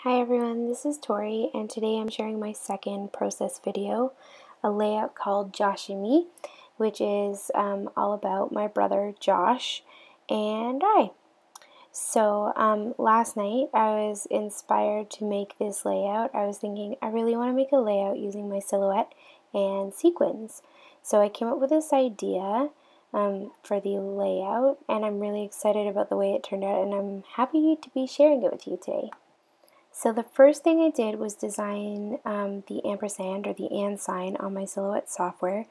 Hi everyone, this is Tori, and today I'm sharing my second process video, a layout called Josh and Me, which is all about my brother Josh and I. So last night I was inspired to make this layout. I was thinking I really want to make a layout using my silhouette and sequins. So I came up with this idea for the layout, and I'm really excited about the way it turned out, and I'm happy to be sharing it with you today. So the first thing I did was design the ampersand or the and sign on my Silhouette software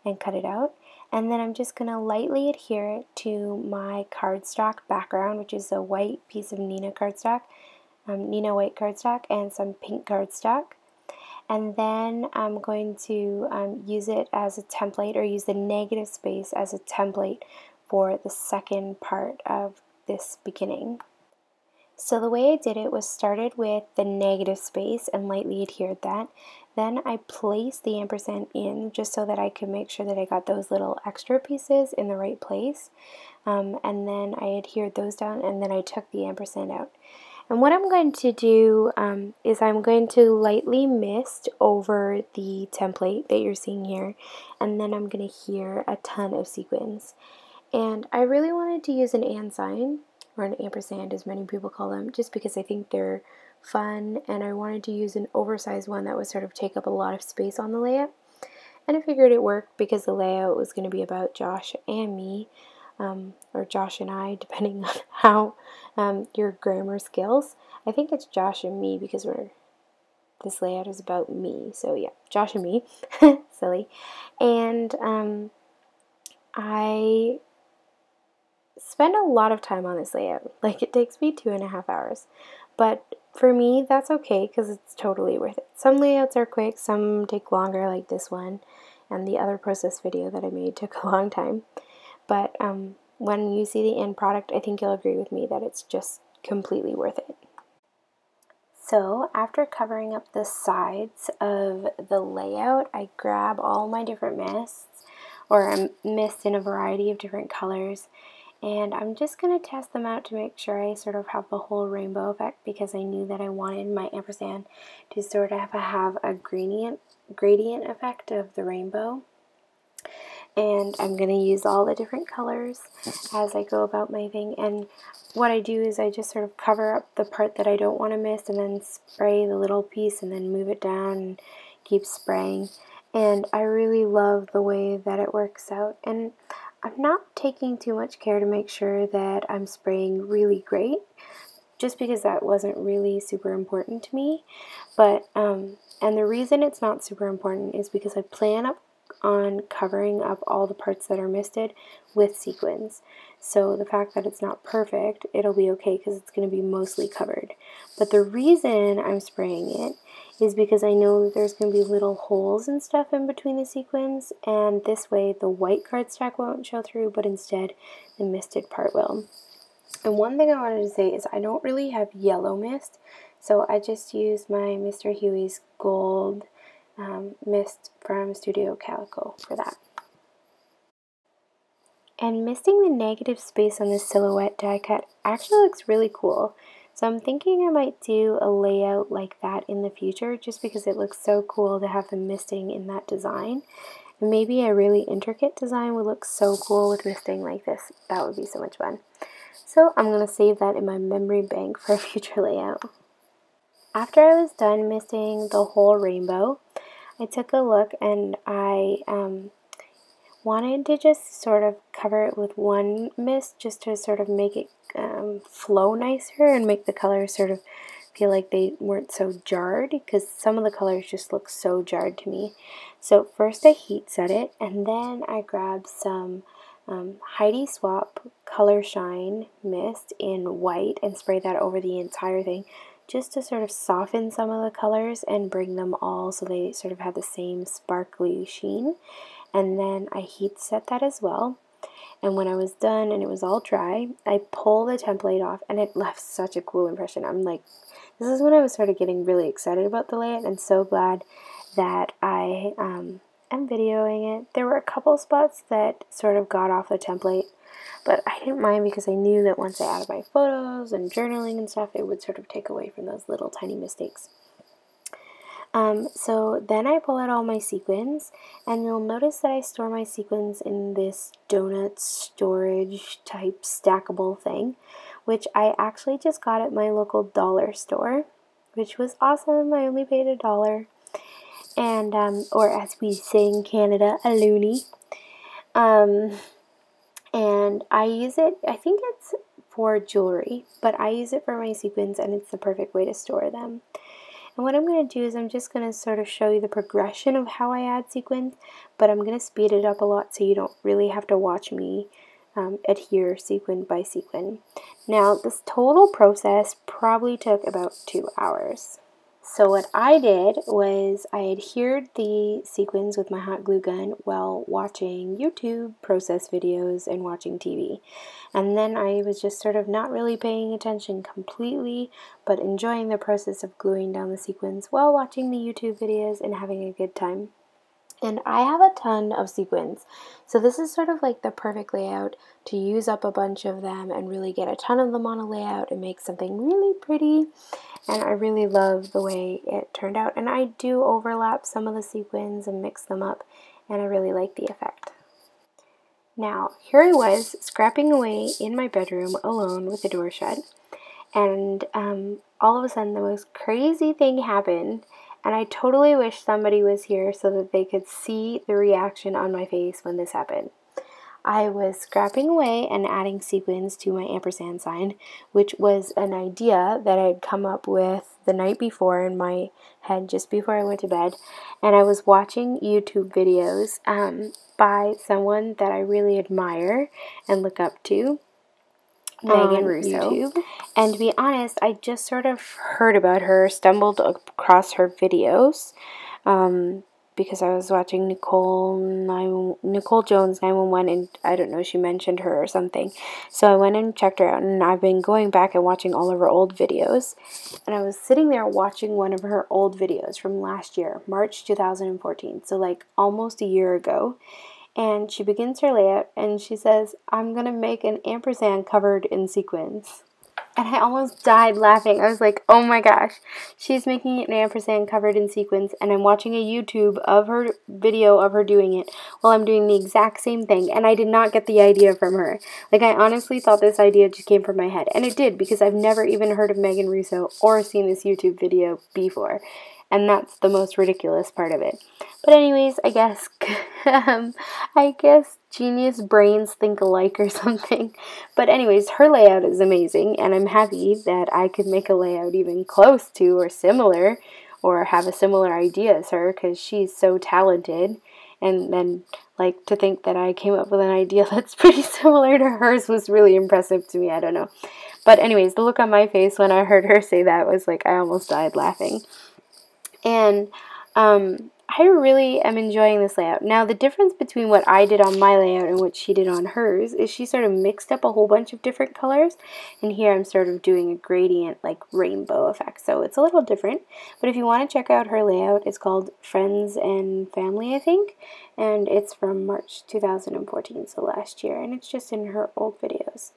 and cut it out. And then I'm just going to lightly adhere it to my cardstock background, which is a white piece of Nina cardstock, Nina white cardstock, and some pink cardstock. And then I'm going to use it as a template, or use the negative space as a template for the second part of this beginning. So the way I did it was started with the negative space and lightly adhered that. Then I placed the ampersand in just so that I could make sure that I got those little extra pieces in the right place. And then I adhered those down, and then I took the ampersand out. And what I'm going to do is I'm going to lightly mist over the template that you're seeing here, and then I'm going to adhere a ton of sequins. And I really wanted to use an and sign, or an ampersand as many people call them, just because I think they're fun, and I wanted to use an oversized one that would sort of take up a lot of space on the layout. And I figured it worked because the layout was going to be about Josh and me, or Josh and I, depending on how your grammar skills. I think it's Josh and me because this layout is about me, so yeah, Josh and me, silly. And I spend a lot of time on this layout. Like, it takes me 2.5 hours. But for me, that's okay because it's totally worth it. Some layouts are quick, some take longer, like this one, and the other process video that I made took a long time. But when you see the end product, I think you'll agree with me that it's just completely worth it. So after covering up the sides of the layout, I grab all my different mists, or mist in a variety of different colors, and I'm just going to test them out to make sure I sort of have the whole rainbow effect, because I knew that I wanted my ampersand to sort of have a gradient effect of the rainbow. And I'm going to use all the different colors as I go about my thing. And what I do is I just sort of cover up the part that I don't want to miss, and then spray the little piece, and then move it down and keep spraying. And I really love the way that it works out. And I'm not taking too much care to make sure that I'm spraying really great, just because that wasn't really super important to me. But and the reason it's not super important is because I plan on covering up all the parts that are misted with sequins. So the fact that it's not perfect, it'll be okay because it's going to be mostly covered. But the reason I'm spraying it is because I know that there's going to be little holes and stuff in between the sequins, and this way the white cardstock won't show through, but instead the misted part will. And one thing I wanted to say is I don't really have yellow mist, so I just used my Mr. Huey's Gold mist from Studio Calico for that. And misting the negative space on this silhouette die cut actually looks really cool. So I'm thinking I might do a layout like that in the future, just because it looks so cool to have the misting in that design. And maybe a really intricate design would look so cool with misting like this. That would be so much fun. So I'm going to save that in my memory bank for a future layout. After I was done misting the whole rainbow, I took a look, and I wanted to just sort of cover it with one mist, just to sort of make it flow nicer and make the colors sort of feel like they weren't so jarred, because some of the colors just look so jarred to me. So first I heat set it, and then I grabbed some Heidi Swap Color Shine mist in white and spray that over the entire thing, just to sort of soften some of the colors and bring them all so they sort of have the same sparkly sheen. And then I heat set that as well. And when I was done and it was all dry, I pulled the template off, and it left such a cool impression. I'm like, this is when I was sort of getting really excited about the layout, and so glad that I am videoing it. There were a couple spots that sort of got off the template, but I didn't mind because I knew that once I added my photos and journaling and stuff, it would sort of take away from those little tiny mistakes. So then I pull out all my sequins, and you'll notice that I store my sequins in this donut storage type stackable thing, which I actually just got at my local dollar store, which was awesome. I only paid $1, and or as we say in Canada, a loonie. And I use it, I think it's for jewelry, but I use it for my sequins, and it's the perfect way to store them. And what I'm going to do is I'm just going to sort of show you the progression of how I add sequins, but I'm going to speed it up a lot so you don't really have to watch me adhere sequin by sequin. Now, this total process probably took about 2 hours. So what I did was I adhered the sequins with my hot glue gun while watching YouTube process videos and watching TV. And then I was just sort of not really paying attention completely, but enjoying the process of gluing down the sequins while watching the YouTube videos and having a good time. And I have a ton of sequins, so this is sort of like the perfect layout to use up a bunch of them and really get a ton of them on a layout and make something really pretty. And I really love the way it turned out, and I do overlap some of the sequins and mix them up, and I really like the effect. Now, here I was scrapping away in my bedroom alone with the door shut, and all of a sudden the most crazy thing happened, and I totally wish somebody was here so that they could see the reaction on my face when this happened. I was scrapping away and adding sequins to my ampersand sign, which was an idea that I had come up with the night before in my head just before I went to bed. And I was watching YouTube videos by someone that I really admire and look up to, Megan Russo. YouTube. And to be honest, I just sort of heard about her, stumbled across her videos, because I was watching Nicole Jones 911, and I don't know, she mentioned her or something. So I went and checked her out, and I've been going back and watching all of her old videos. And I was sitting there watching one of her old videos from last year, March 2014, so like almost a year ago. And she begins her layout, and she says, "I'm going to make an ampersand covered in sequins." And I almost died laughing. I was like, oh my gosh, she's making an ampersand covered in sequins, and I'm watching a YouTube of her video of her doing it while I'm doing the exact same thing, and I did not get the idea from her. Like, I honestly thought this idea just came from my head, and it did, because I've never even heard of Megan Russo or seen this YouTube video before. And that's the most ridiculous part of it. But anyways, I guess genius brains think alike or something. But anyways, her layout is amazing, and I'm happy that I could make a layout even close to or similar, or have a similar idea as her, because she's so talented. And then, like, to think that I came up with an idea that's pretty similar to hers was really impressive to me. I don't know. But anyways, the look on my face when I heard her say that was like, I almost died laughing. And I really am enjoying this layout. Now, the difference between what I did on my layout and what she did on hers is she sort of mixed up a whole bunch of different colors. And here I'm sort of doing a gradient, like rainbow effect. So it's a little different. But if you want to check out her layout, it's called Friends and Family, I think. And it's from March 2014, so last year. And it's just in her old videos.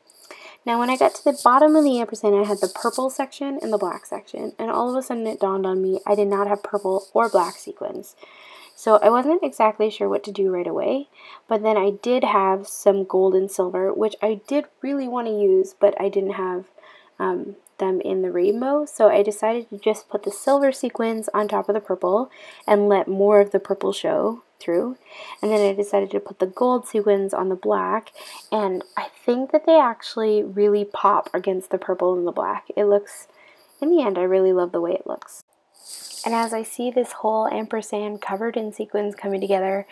Now, when I got to the bottom of the ampersand, I had the purple section and the black section, and all of a sudden it dawned on me I did not have purple or black sequins. So I wasn't exactly sure what to do right away, but then I did have some gold and silver, which I did really want to use, but I didn't have them in the rainbow, so I decided to just put the silver sequins on top of the purple and let more of the purple show through. And then I decided to put the gold sequins on the black, and I think that they actually really pop against the purple and the black. It looks, in the end, I really love the way it looks. And as I see this whole ampersand covered in sequins coming together,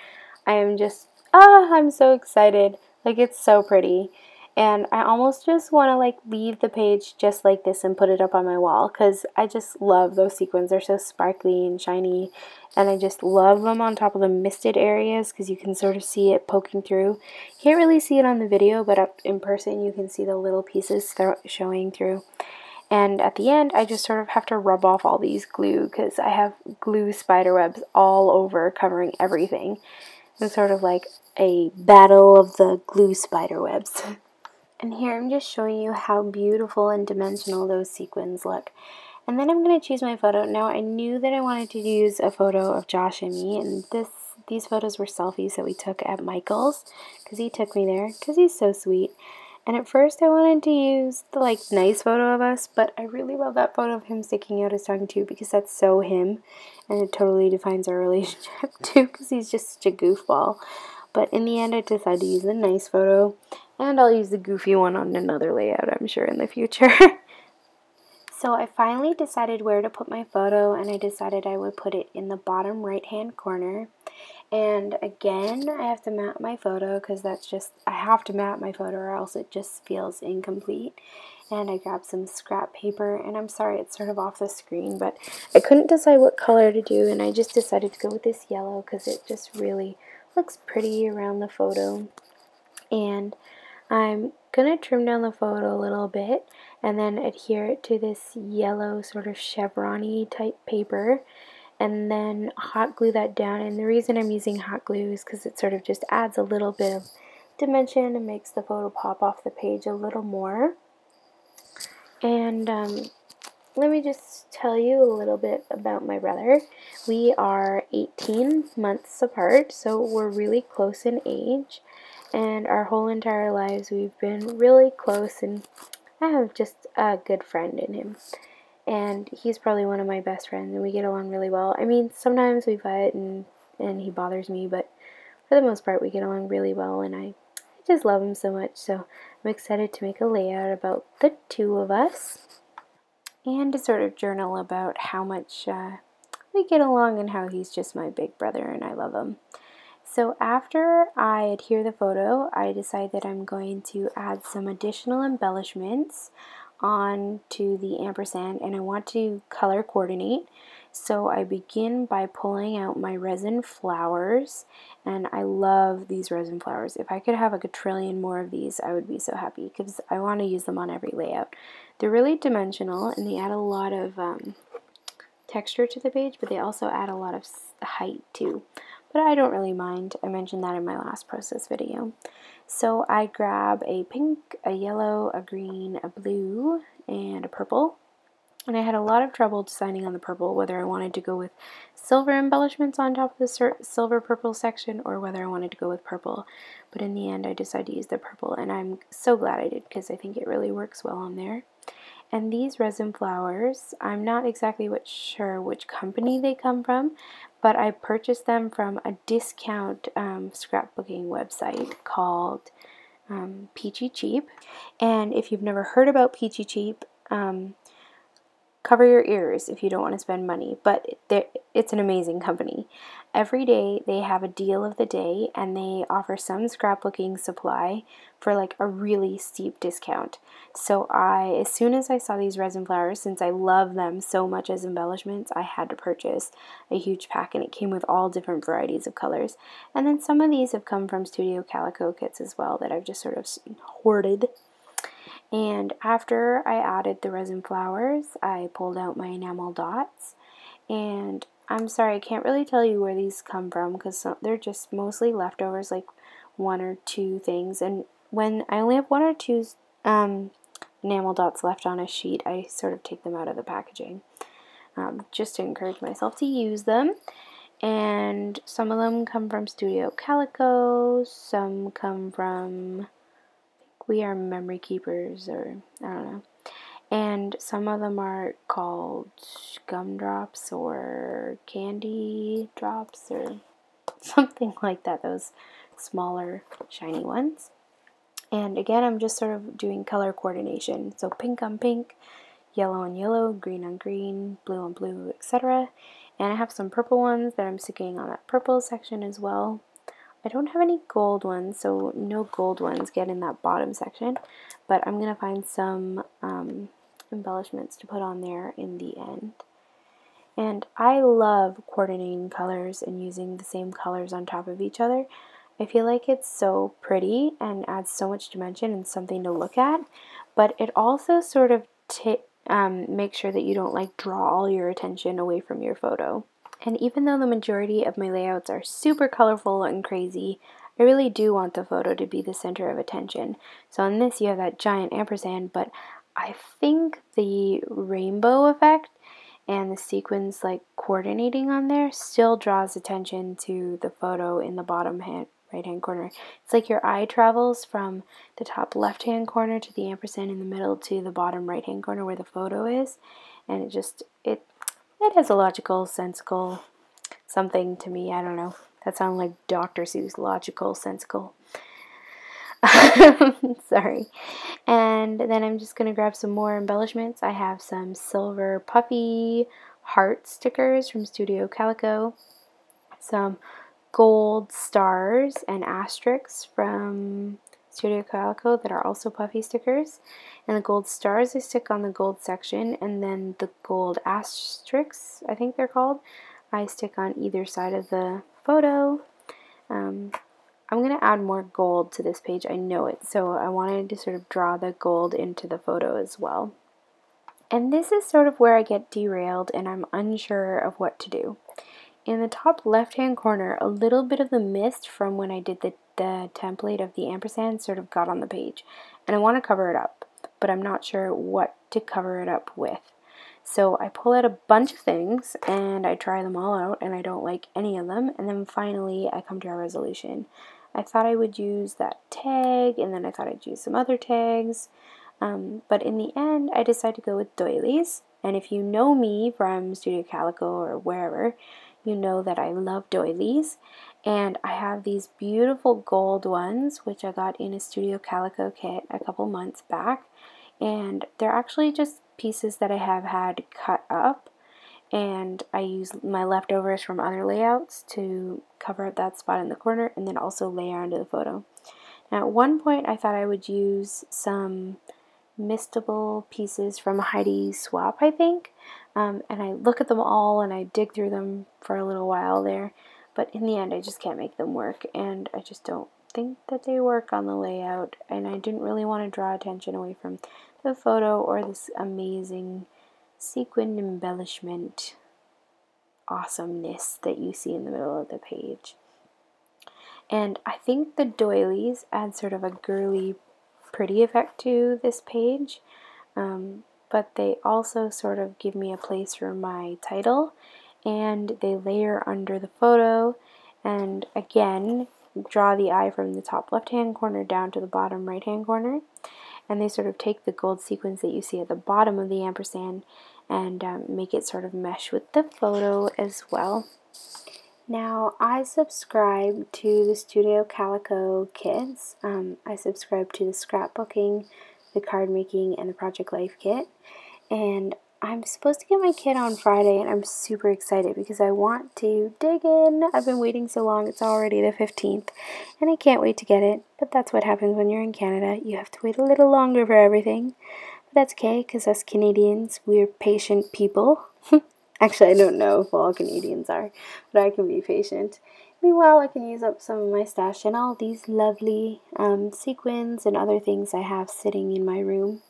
I am just, I'm so excited. Like, it's so pretty. And I almost just want to like leave the page just like this and put it up on my wall, because I just love those sequins. They're so sparkly and shiny, and I just love them on top of the misted areas because you can sort of see it poking through. You can't really see it on the video, but up in person you can see the little pieces showing through. And at the end, I just sort of have to rub off all these glue because I have glue spider webs all over covering everything. And sort of like a battle of the glue spider webs. And here I'm just showing you how beautiful and dimensional those sequins look. And then I'm going to choose my photo. Now I knew that I wanted to use a photo of Josh and me, and these photos were selfies that we took at Michael's, because he took me there, because he's so sweet. And at first I wanted to use the nice photo of us, but I really love that photo of him sticking out his tongue too, because that's so him, and it totally defines our relationship too, because he's just such a goofball. But in the end I decided to use the nice photo, and I'll use the goofy one on another layout, I'm sure, in the future. So I finally decided where to put my photo, and I decided I would put it in the bottom right hand corner. And again, I have to map my photo, because I have to map my photo or else it just feels incomplete. And I grabbed some scrap paper, and I'm sorry it's sort of off the screen, but I couldn't decide what color to do, and I just decided to go with this yellow because it just really looks pretty around the photo. And I'm going to trim down the photo a little bit and then adhere it to this yellow sort of chevron-y type paper and then hot glue that down. And the reason I'm using hot glue is because it sort of just adds a little bit of dimension and makes the photo pop off the page a little more. And let me just tell you a little bit about my brother. We are 18 months apart, so we're really close in age. And our whole entire lives we've been really close, and I have just a good friend in him. And he's probably one of my best friends, and we get along really well. I mean, sometimes we fight and he bothers me, but for the most part we get along really well, and I just love him so much. So I'm excited to make a layout about the two of us and to sort of journal about how much we get along and how he's just my big brother and I love him. So after I adhere the photo, I decide that I'm going to add some additional embellishments onto the ampersand, and I want to color coordinate. So I begin by pulling out my resin flowers, and I love these resin flowers. If I could have like a trillion more of these, I would be so happy, because I want to use them on every layout. They're really dimensional, and they add a lot of texture to the page, but they also add a lot of height too. But I don't really mind. I mentioned that in my last process video. So I grab a pink, a yellow, a green, a blue, and a purple. And I had a lot of trouble deciding on the purple, whether I wanted to go with silver embellishments on top of the silver purple section or whether I wanted to go with purple. But in the end I decided to use the purple, and I'm so glad I did, because I think it really works well on there. And these resin flowers, I'm not exactly sure which company they come from, but I purchased them from a discount scrapbooking website called Peachy Cheap. And if you've never heard about Peachy Cheap, cover your ears if you don't want to spend money, but it's an amazing company. Every day they have a deal of the day, and they offer some scrapbooking supply for like a really steep discount. So as soon as I saw these resin flowers, since I love them so much as embellishments, I had to purchase a huge pack, and it came with all different varieties of colors. And then some of these have come from Studio Calico kits as well that I've just sort of hoarded. And after I added the resin flowers, I pulled out my enamel dots, and I'm sorry, I can't really tell you where these come from, because they're just mostly leftovers, like one or two things, and when I only have one or two enamel dots left on a sheet, I sort of take them out of the packaging, just to encourage myself to use them. And some of them come from Studio Calico, some come from We Are Memory Keepers, or I don't know. And some of them are called gumdrops or candy drops or something like that, those smaller shiny ones. And again, I'm just sort of doing color coordination. So pink on pink, yellow on yellow, green on green, blue on blue, etc. And I have some purple ones that I'm sticking on that purple section as well. I don't have any gold ones, so no gold ones get in that bottom section, but I'm going to find some embellishments to put on there in the end. And I love coordinating colors and using the same colors on top of each other. I feel like it's so pretty and adds so much dimension and something to look at, but it also sort of makes sure that you don't draw all your attention away from your photo. And even though the majority of my layouts are super colorful and crazy, I really do want the photo to be the center of attention. So on this you have that giant ampersand, but I think the rainbow effect and the sequins like coordinating on there still draws attention to the photo in the bottom right hand corner. It's like your eye travels from the top left hand corner to the ampersand in the middle to the bottom right hand corner where the photo is, and it has a logical, sensical something to me. I don't know. That sounds like Dr. Seuss, logical, sensical. Sorry. And then I'm just going to grab some more embellishments. I have some silver puffy heart stickers from Studio Calico, some gold stars and asterisks from Studio Calico that are also puffy stickers. And the gold stars I stick on the gold section, and then the gold asterisks, I think they're called, I stick on either side of the photo. I'm going to add more gold to this page, I know it, so I wanted to sort of draw the gold into the photo as well. And this is sort of where I get derailed and I'm unsure of what to do. In the top left hand corner, a little bit of the mist from when I did the template of the ampersand sort of got on the page, and I want to cover it up, but I'm not sure what to cover it up with. So I pull out a bunch of things and I try them all out and I don't like any of them, and then finally I come to a resolution. I thought I would use that tag, and then I thought I'd use some other tags, but in the end I decided to go with doilies. And if you know me from Studio Calico or wherever, you know that I love doilies, and I have these beautiful gold ones which I got in a Studio Calico kit a couple months back, and they're actually just pieces that I have had cut up, and I use my leftovers from other layouts to cover up that spot in the corner and then also layer onto the photo. Now at one point I thought I would use some mistable pieces from Heidi Swap, I think, and I look at them all and I dig through them for a little while there, but in the end I just can't make them work, and I just don't think that they work on the layout, and I didn't really want to draw attention away from the photo or this amazing sequined embellishment awesomeness that you see in the middle of the page. And I think the doilies add sort of a girly, pretty effect to this page, but they also sort of give me a place for my title, and they layer under the photo, and again draw the eye from the top left hand corner down to the bottom right hand corner, and they sort of take the gold sequins that you see at the bottom of the ampersand and make it sort of mesh with the photo as well. Now, I subscribe to the Studio Calico kits. I subscribe to the scrapbooking, the card making, and the Project Life kit. And I'm supposed to get my kit on Friday, and I'm super excited because I want to dig in. I've been waiting so long, it's already the 15th, and I can't wait to get it. But that's what happens when you're in Canada. You have to wait a little longer for everything. But that's okay, because us Canadians, we're patient people. Actually, I don't know if all Canadians are, but I can be patient. Meanwhile, I can use up some of my stash and all these lovely sequins and other things I have sitting in my room.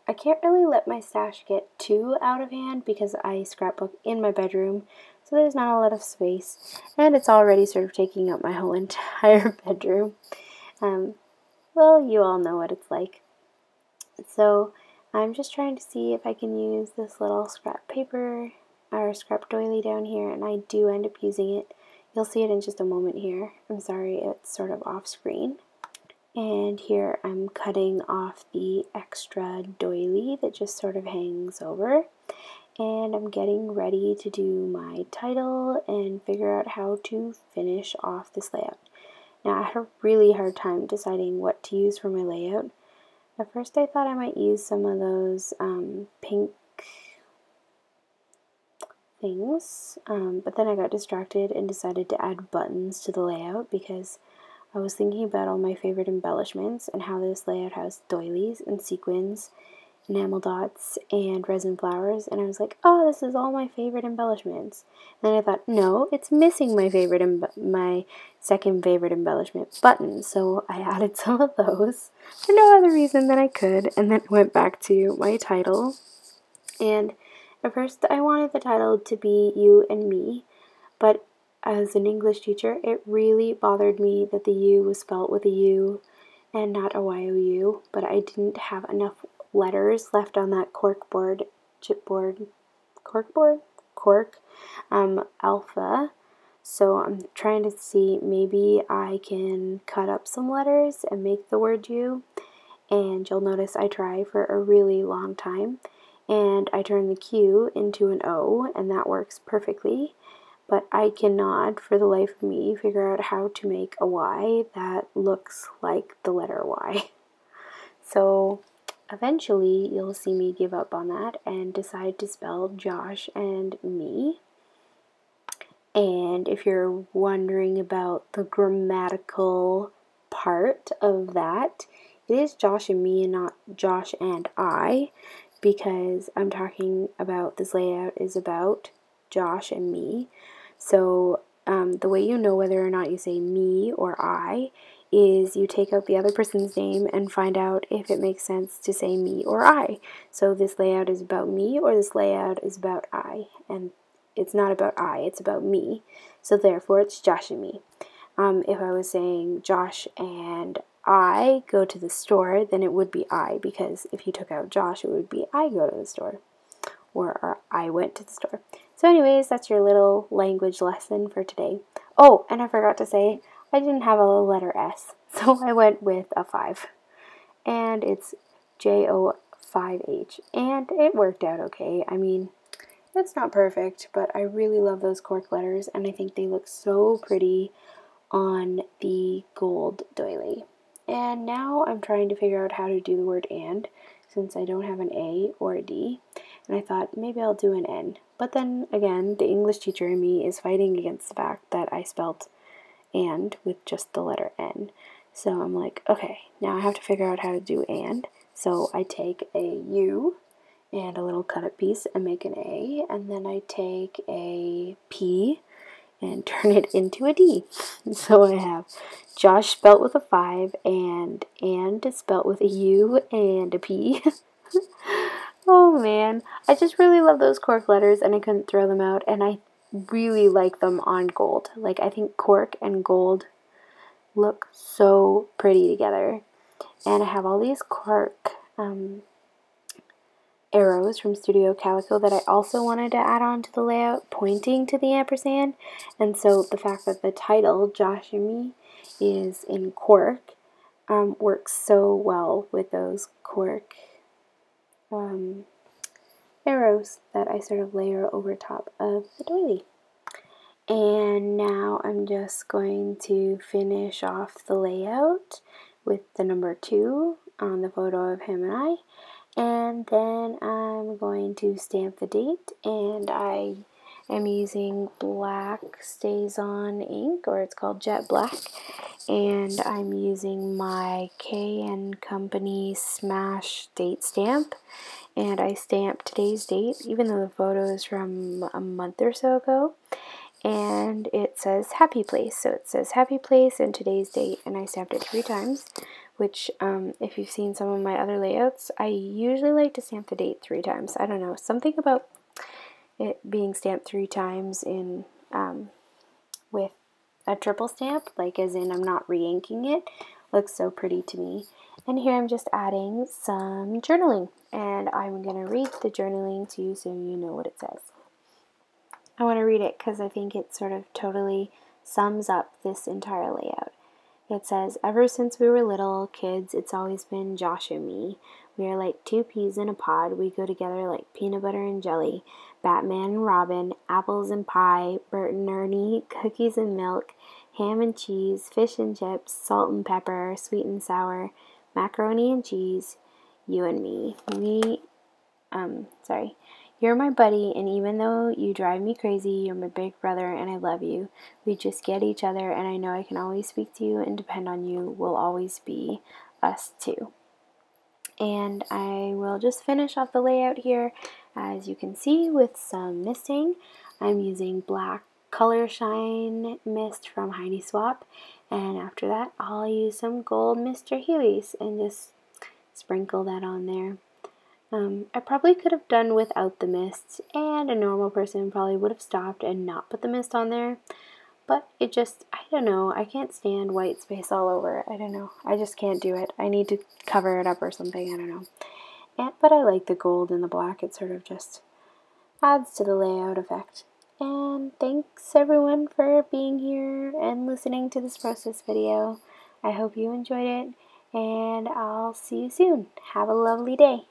I can't really let my stash get too out of hand because I scrapbook in my bedroom, so there's not a lot of space, and it's already sort of taking up my whole entire bedroom. Well, you all know what it's like. So I'm just trying to see if I can use this little scrap paper or scrap doily down here, and I do end up using it. You'll see it in just a moment here. I'm sorry, it's sort of off screen. And here I'm cutting off the extra doily that just sort of hangs over, and I'm getting ready to do my title and figure out how to finish off this layout. Now, I had a really hard time deciding what to use for my layout. At first I thought I might use some of those pink things, but then I got distracted and decided to add buttons to the layout because I was thinking about all my favorite embellishments and how this layout has doilies and sequins, enamel dots, and resin flowers, and I was like, oh, this is all my favorite embellishments. And then I thought, no, it's missing my second favorite embellishment, buttons, so I added some of those for no other reason than I could, and then went back to my title. And at first I wanted the title to be You and Me, but as an English teacher, it really bothered me that the U was spelled with a U and not a Y-O-U, but I didn't have enough letters left on that cork alpha. So I'm trying to see, maybe I can cut up some letters and make the word U. And you'll notice I try for a really long time. And I turn the Q into an O, and that works perfectly. But I cannot, for the life of me, figure out how to make a Y that looks like the letter Y. So eventually you'll see me give up on that and decide to spell Josh and me. And if you're wondering about the grammatical part of that, it is Josh and me and not Josh and I, because I'm talking about, this layout is about Josh and me. So the way you know whether or not you say me or I is you take out the other person's name and find out if it makes sense to say me or I. So this layout is about me, or this layout is about I, and it's not about I, it's about me. So therefore it's Josh and me. If I was saying Josh and I go to the store, then it would be I, because if you took out Josh, it would be I go to the store, or I went to the store. So anyways, that's your little language lesson for today. Oh, and I forgot to say, I didn't have a letter S, so I went with a 5. And it's JO5H, and it worked out okay. I mean, it's not perfect, but I really love those cork letters, and I think they look so pretty on the gold doily. And now I'm trying to figure out how to do the word and, since I don't have an A or a D, and I thought maybe I'll do an N. But then again, the English teacher in me is fighting against the fact that I spelt and with just the letter N. So I'm like, okay, now I have to figure out how to do and. So I take a U and a little cut up piece and make an A, and then I take a P and turn it into a D. So I have Josh spelt with a 5 and spelt with a U and a P. Oh man, I just really love those cork letters, and I couldn't throw them out, and I really like them on gold. Like, I think cork and gold look so pretty together. And I have all these cork arrows from Studio Calico that I also wanted to add on to the layout, pointing to the ampersand. And so the fact that the title, Josh and Me, is in cork, works so well with those cork arrows that I sort of layer over top of the doily. And now I'm just going to finish off the layout with the number 2 on the photo of him and I. And then I'm going to stamp the date, and I am using black StazOn ink, or it's called Jet Black, and I'm using my K & Company Smash date stamp, and I stamped today's date, even though the photo is from a month or so ago, and it says Happy Place. So it says Happy Place and today's date, and I stamped it 3 times, which if you've seen some of my other layouts, I usually like to stamp the date 3 times. I don't know, something about it being stamped 3 times in with a triple stamp, like as in I'm not re-inking it, looks so pretty to me. And here I'm just adding some journaling, and I'm going to read the journaling to you so you know what it says. I want to read it because I think it sort of totally sums up this entire layout. It says, ever since we were little kids, it's always been Josh and me. We are like 2 peas in a pod. We go together like peanut butter and jelly. Batman and Robin, apples and pie, Bert and Ernie, cookies and milk, ham and cheese, fish and chips, salt and pepper, sweet and sour, macaroni and cheese, you and me. You're my buddy, and even though you drive me crazy, you're my big brother, and I love you. We just get each other, and I know I can always speak to you and depend on you. We'll always be us two. And I will just finish off the layout here, as you can see, with some misting. I'm using black Color Shine mist from Heidi Swap, and after that, I'll use some gold Mr. Huey's and just sprinkle that on there. I probably could have done without the mist, and a normal person probably would have stopped and not put the mist on there, but it just, I don't know, I can't stand white space all over it. I don't know, I just can't do it. I need to cover it up or something, I don't know. But I like the gold and the black. It sort of just adds to the layout effect. And thanks everyone for being here and listening to this process video. I hope you enjoyed it, and I'll see you soon. Have a lovely day.